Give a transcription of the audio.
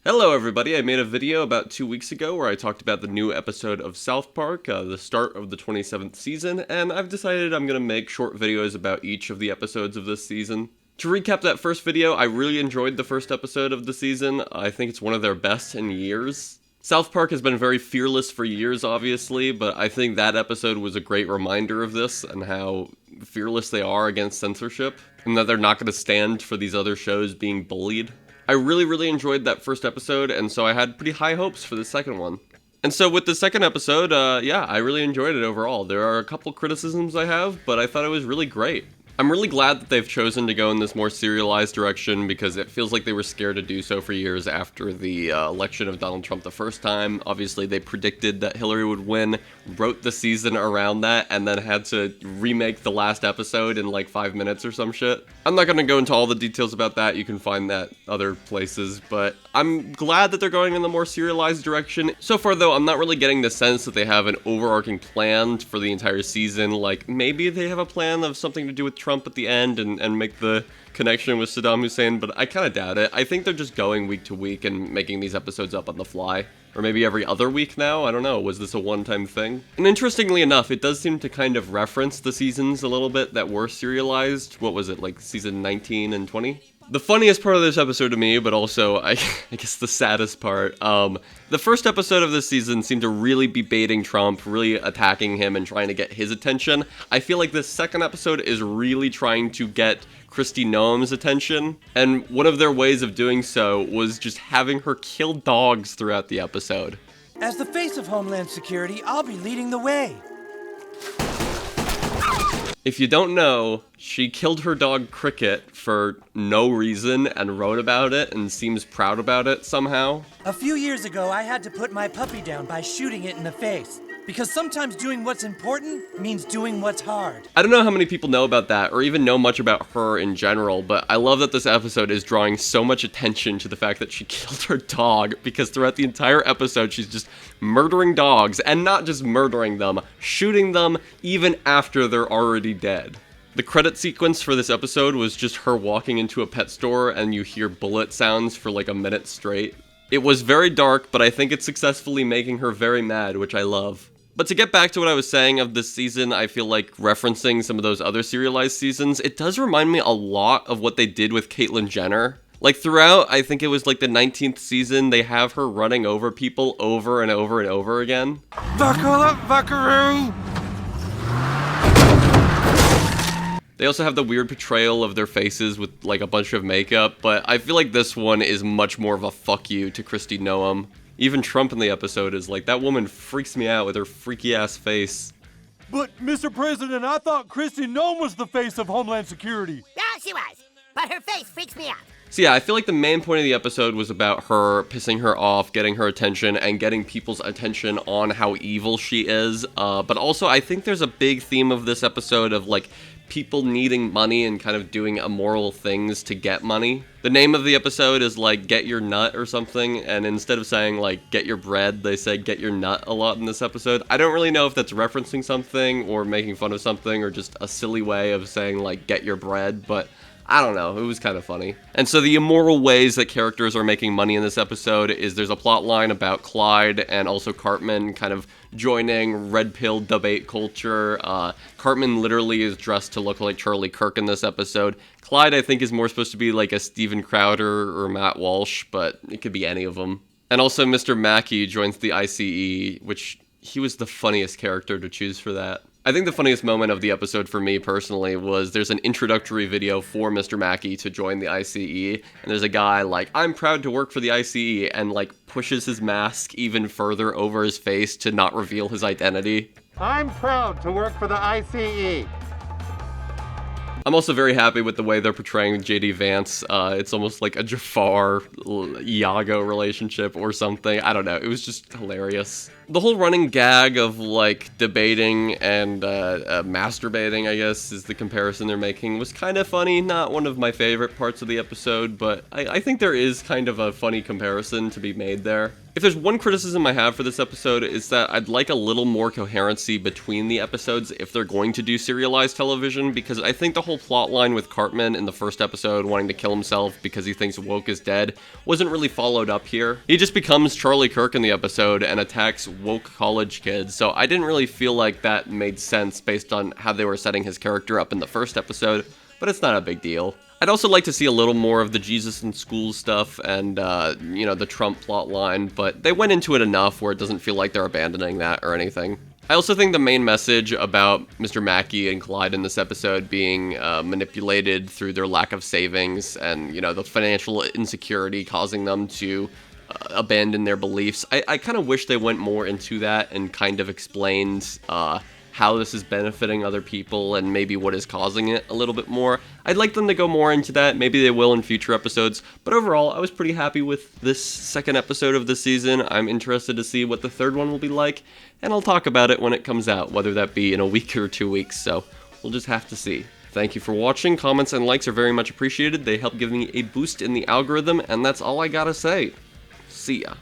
Hello everybody, I made a video about 2 weeks ago where I talked about the new episode of South Park, the start of the 27th season, and I've decided I'm going to make short videos about each of the episodes of this season. To recap that first video, I really enjoyed the first episode of the season. I think it's one of their best in years. South Park has been very fearless for years, obviously, but I think that episode was a great reminder of this and how fearless they are against censorship, and that they're not going to stand for these other shows being bullied. I really enjoyed that first episode, and so I had pretty high hopes for the second one. And so with the second episode, yeah, I really enjoyed it overall. There are a couple criticisms I have, but I thought it was really great. I'm really glad that they've chosen to go in this more serialized direction because it feels like they were scared to do so for years after the election of Donald Trump the first time. Obviously, they predicted that Hillary would win, wrote the season around that, and then had to remake the last episode in like 5 minutes or some shit. I'm not going to go into all the details about that. You can find that other places, but I'm glad that they're going in the more serialized direction. So far, though, I'm not really getting the sense that they have an overarching plan for the entire season. Like, maybe they have a plan of something to do with Trump at the end and make the connection with Saddam Hussein, but I kind of doubt it. I think they're just going week to week and making these episodes up on the fly. Or maybe every other week now? I don't know. Was this a one-time thing? And interestingly enough, it does seem to kind of reference the seasons a little bit that were serialized. What was it, like season 19 and 20? The funniest part of this episode to me, but also, I guess the saddest part, the first episode of this season seemed to really be baiting Trump, really attacking him and trying to get his attention. I feel like this second episode is really trying to get Kristi Noem's attention, and one of their ways of doing so was just having her kill dogs throughout the episode. As the face of Homeland Security, I'll be leading the way. If you don't know, she killed her dog Cricket for no reason and wrote about it and seems proud about it somehow. A few years ago, I had to put my puppy down by shooting it in the face. Because sometimes doing what's important means doing what's hard. I don't know how many people know about that or even know much about her in general, but I love that this episode is drawing so much attention to the fact that she killed her dog, because throughout the entire episode she's just murdering dogs, and not just murdering them, shooting them even after they're already dead. The credit sequence for this episode was just her walking into a pet store and you hear bullet sounds for like a minute straight. It was very dark, but I think it's successfully making her very mad, which I love. But to get back to what I was saying of this season, I feel like referencing some of those other serialized seasons, it does remind me a lot of what they did with Caitlyn Jenner. Like throughout, I think it was like the 19th season, they have her running over people over and over and over again. Buckle up, buckaroo! They also have the weird portrayal of their faces with like a bunch of makeup, but I feel like this one is much more of a fuck you to Kristi Noem. Even Trump in the episode is like, that woman freaks me out with her freaky ass face. But, Mr. President, I thought Kristi Noem was the face of Homeland Security. Yeah, she was, but her face freaks me out. So yeah, I feel like the main point of the episode was about her pissing her off, getting her attention, and getting people's attention on how evil she is. But also, I think there's a big theme of this episode of like people needing money and kind of doing immoral things to get money. The name of the episode is like Get Your Nut or something, and instead of saying like get your bread, they say get your nut a lot in this episode. I don't really know if that's referencing something or making fun of something or just a silly way of saying like get your bread, but I don't know, it was kind of funny. And so the immoral ways that characters are making money in this episode is there's a plot line about Clyde and also Cartman kind of joining red pill debate culture. Cartman literally is dressed to look like Charlie Kirk in this episode. Clyde, I think, is more supposed to be like a Steven Crowder or Matt Walsh, but it could be any of them. And also Mr. Mackey joins the ICE, which he was the funniest character to choose for that. I think the funniest moment of the episode for me personally was there's an introductory video for Mr. Mackey to join the ICE, and there's a guy like, I'm proud to work for the ICE, and like pushes his mask even further over his face to not reveal his identity. I'm proud to work for the ICE. I'm also very happy with the way they're portraying J.D. Vance. It's almost like a Jafar-Iago relationship or something. I don't know. It was just hilarious. The whole running gag of, like, debating and masturbating, I guess, is the comparison they're making, was kind of funny. Not one of my favorite parts of the episode, but I think there is kind of a funny comparison to be made there. If there's one criticism I have for this episode, it's that I'd like a little more coherency between the episodes if they're going to do serialized television, because I think the whole plot line with Cartman in the first episode wanting to kill himself because he thinks Woke is dead wasn't really followed up here. He just becomes Charlie Kirk in the episode and attacks woke college kids, so I didn't really feel like that made sense based on how they were setting his character up in the first episode, but it's not a big deal. I'd also like to see a little more of the Jesus in School stuff and, the Trump plot line, but they went into it enough where it doesn't feel like they're abandoning that or anything. I also think the main message about Mr. Mackey and Clyde in this episode being manipulated through their lack of savings and, the financial insecurity causing them to abandon their beliefs. I kind of wish they went more into that and kind of explained how this is benefiting other people and maybe what is causing it a little bit more. I'd like them to go more into that. Maybe they will in future episodes. But overall, I was pretty happy with this second episode of the season. I'm interested to see what the third one will be like, and I'll talk about it when it comes out, whether that be in a week or 2 weeks, so we'll just have to see. Thank you for watching. Comments and likes are very much appreciated. They help give me a boost in the algorithm, and that's all I gotta say. See ya.